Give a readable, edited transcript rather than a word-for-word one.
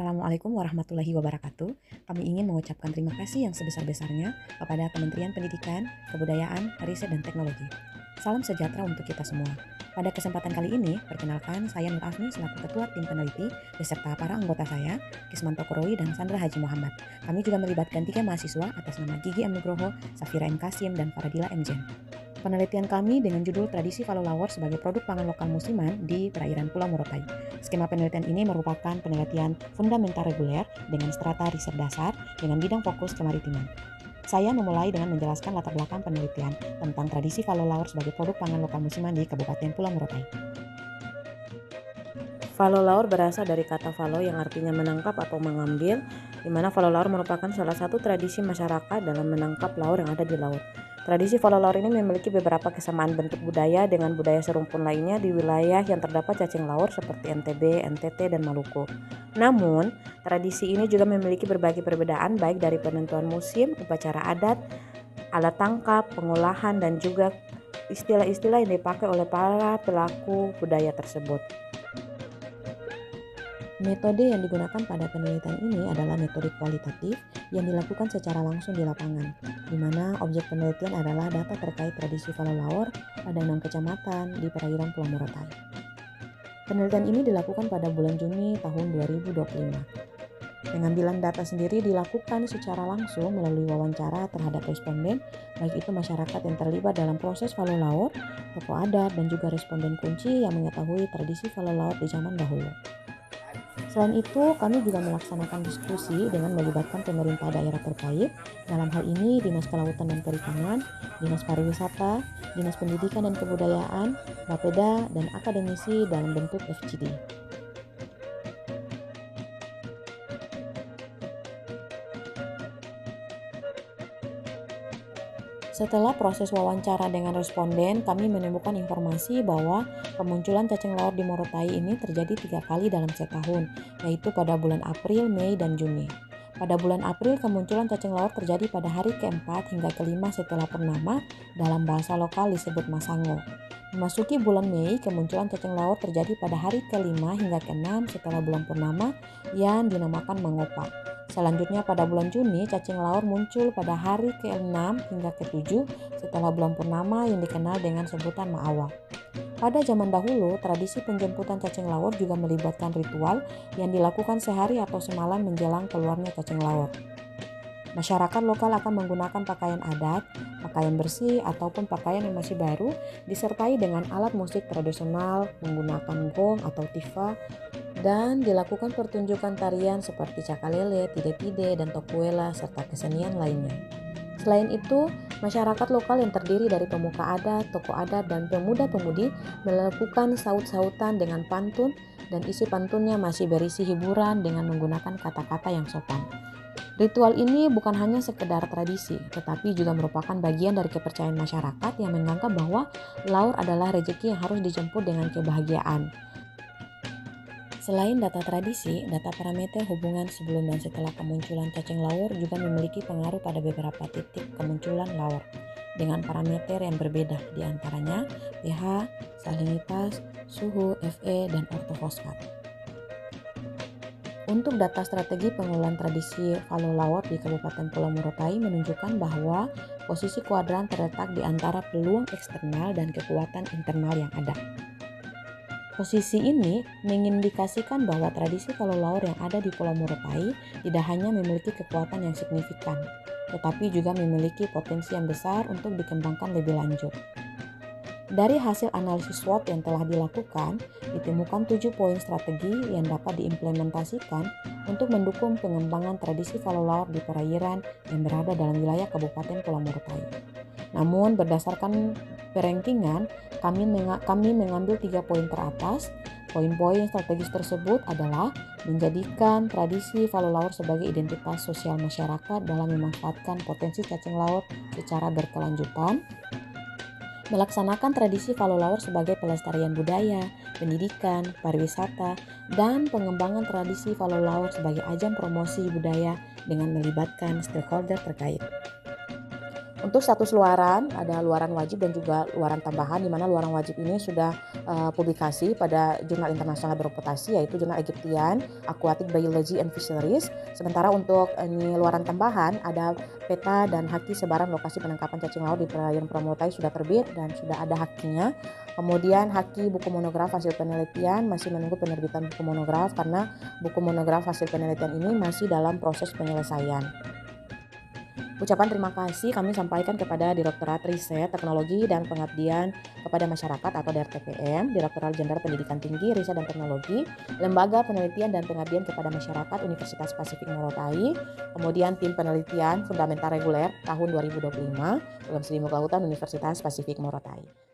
Assalamualaikum warahmatullahi wabarakatuh. Kami ingin mengucapkan terima kasih yang sebesar-besarnya kepada Kementerian Pendidikan, Kebudayaan, Riset dan Teknologi. Salam sejahtera untuk kita semua. Pada kesempatan kali ini, perkenalkan saya Nur Afni selaku Ketua Tim Peneliti beserta para anggota saya, Kismanto Korowi dan Sandra Haji Muhammad. Kami juga melibatkan 3 mahasiswa atas nama Gigi M. Nugroho, Safira M. Kasim, dan Faradila M. Jen. Penelitian kami dengan judul Tradisi Falolawor sebagai Produk Pangan Lokal Musiman di Perairan Pulau Morotai. Skema penelitian ini merupakan penelitian fundamental reguler dengan strata riset dasar dengan bidang fokus kemaritiman. Saya memulai dengan menjelaskan latar belakang penelitian tentang tradisi falolawor sebagai produk pangan lokal musiman di Kabupaten Pulau Morotai. Falolawor berasal dari kata falo yang artinya menangkap atau mengambil, di mana falolawor merupakan salah satu tradisi masyarakat dalam menangkap laur yang ada di laut. Tradisi falolawor ini memiliki beberapa kesamaan bentuk budaya dengan budaya serumpun lainnya di wilayah yang terdapat cacing laur seperti NTB, NTT, dan Maluku. Namun, tradisi ini juga memiliki berbagai perbedaan baik dari penentuan musim, upacara adat, alat tangkap, pengolahan, dan juga istilah-istilah yang dipakai oleh para pelaku budaya tersebut. Metode yang digunakan pada penelitian ini adalah metode kualitatif yang dilakukan secara langsung di lapangan, di mana objek penelitian adalah data terkait tradisi falolawor pada 6 kecamatan di perairan Pulau Morotai. Penelitian ini dilakukan pada bulan Juni tahun 2025. Pengambilan data sendiri dilakukan secara langsung melalui wawancara terhadap responden, baik itu masyarakat yang terlibat dalam proses falolawor, tokoh adat, dan juga responden kunci yang mengetahui tradisi falolawor di zaman dahulu. Selain itu, kami juga melaksanakan diskusi dengan melibatkan pemerintah daerah terkait, dalam hal ini Dinas Kelautan dan Perikanan, Dinas Pariwisata, Dinas Pendidikan dan Kebudayaan, Bapeda, dan akademisi dalam bentuk FGD. Setelah proses wawancara dengan responden, kami menemukan informasi bahwa kemunculan cacing laut di Morotai ini terjadi 3 kali dalam setahun, yaitu pada bulan April, Mei, dan Juni. Pada bulan April, kemunculan cacing laut terjadi pada hari ke-4 hingga ke-5 setelah purnama, dalam bahasa lokal disebut masango. Memasuki bulan Mei, kemunculan cacing laut terjadi pada hari ke-5 hingga ke-6 setelah bulan purnama yang dinamakan mangopa. Selanjutnya pada bulan Juni, cacing laut muncul pada hari ke-6 hingga ke-7 setelah bulan purnama yang dikenal dengan sebutan Ma'awa. Pada zaman dahulu, tradisi penjemputan cacing laut juga melibatkan ritual yang dilakukan sehari atau semalam menjelang keluarnya cacing laut. Masyarakat lokal akan menggunakan pakaian adat, pakaian bersih, ataupun pakaian yang masih baru, disertai dengan alat musik tradisional, menggunakan gong atau tifa, dan dilakukan pertunjukan tarian seperti cakalele, tide-tide, dan tokuela, serta kesenian lainnya. Selain itu, masyarakat lokal yang terdiri dari pemuka adat, tokoh adat, dan pemuda-pemudi melakukan saut-sautan dengan pantun, dan isi pantunnya masih berisi hiburan dengan menggunakan kata-kata yang sopan. Ritual ini bukan hanya sekedar tradisi, tetapi juga merupakan bagian dari kepercayaan masyarakat yang menganggap bahwa laur adalah rezeki yang harus dijemput dengan kebahagiaan. Selain data tradisi, data parameter hubungan sebelum dan setelah kemunculan cacing laur juga memiliki pengaruh pada beberapa titik kemunculan laur dengan parameter yang berbeda, diantaranya pH, salinitas, suhu, Fe, dan ortofosfat. Untuk data strategi pengelolaan tradisi falolawor di Kabupaten Pulau Morotai menunjukkan bahwa posisi kuadran terletak di antara peluang eksternal dan kekuatan internal yang ada. Posisi ini mengindikasikan bahwa tradisi falolawor yang ada di Pulau Morotai tidak hanya memiliki kekuatan yang signifikan, tetapi juga memiliki potensi yang besar untuk dikembangkan lebih lanjut. Dari hasil analisis SWOT yang telah dilakukan, ditemukan 7 poin strategi yang dapat diimplementasikan untuk mendukung pengembangan tradisi falolawor di perairan yang berada dalam wilayah Kabupaten Pulau Morotai. Namun berdasarkan perankingan, kami mengambil 3 poin teratas. Poin-poin strategis tersebut adalah menjadikan tradisi falolawor sebagai identitas sosial masyarakat dalam memanfaatkan potensi cacing laut secara berkelanjutan, melaksanakan tradisi falolawor sebagai pelestarian budaya, pendidikan, pariwisata, dan pengembangan tradisi falolawor sebagai ajang promosi budaya dengan melibatkan stakeholder terkait. Untuk status luaran, ada luaran wajib dan juga luaran tambahan, di mana luaran wajib ini sudah publikasi pada jurnal internasional bereputasi, yaitu jurnal Egyptian Aquatic Biology and Fisheries. Sementara untuk ini luaran tambahan, ada peta dan haki sebaran lokasi penangkapan cacing laut di perairan Morotai sudah terbit dan sudah ada hakinya. Kemudian haki buku monograf hasil penelitian masih menunggu penerbitan buku monograf, karena buku monograf hasil penelitian ini masih dalam proses penyelesaian. Ucapan terima kasih kami sampaikan kepada Direktorat Riset, Teknologi, dan Pengabdian kepada Masyarakat atau DRTPM, Direktorat Jenderal Pendidikan Tinggi, Riset dan Teknologi, Lembaga Penelitian dan Pengabdian kepada Masyarakat Universitas Pasifik Morotai, kemudian Tim Penelitian Fundamental Reguler tahun 2025, Dalam Studi Ilmu Kelautan Universitas Pasifik Morotai.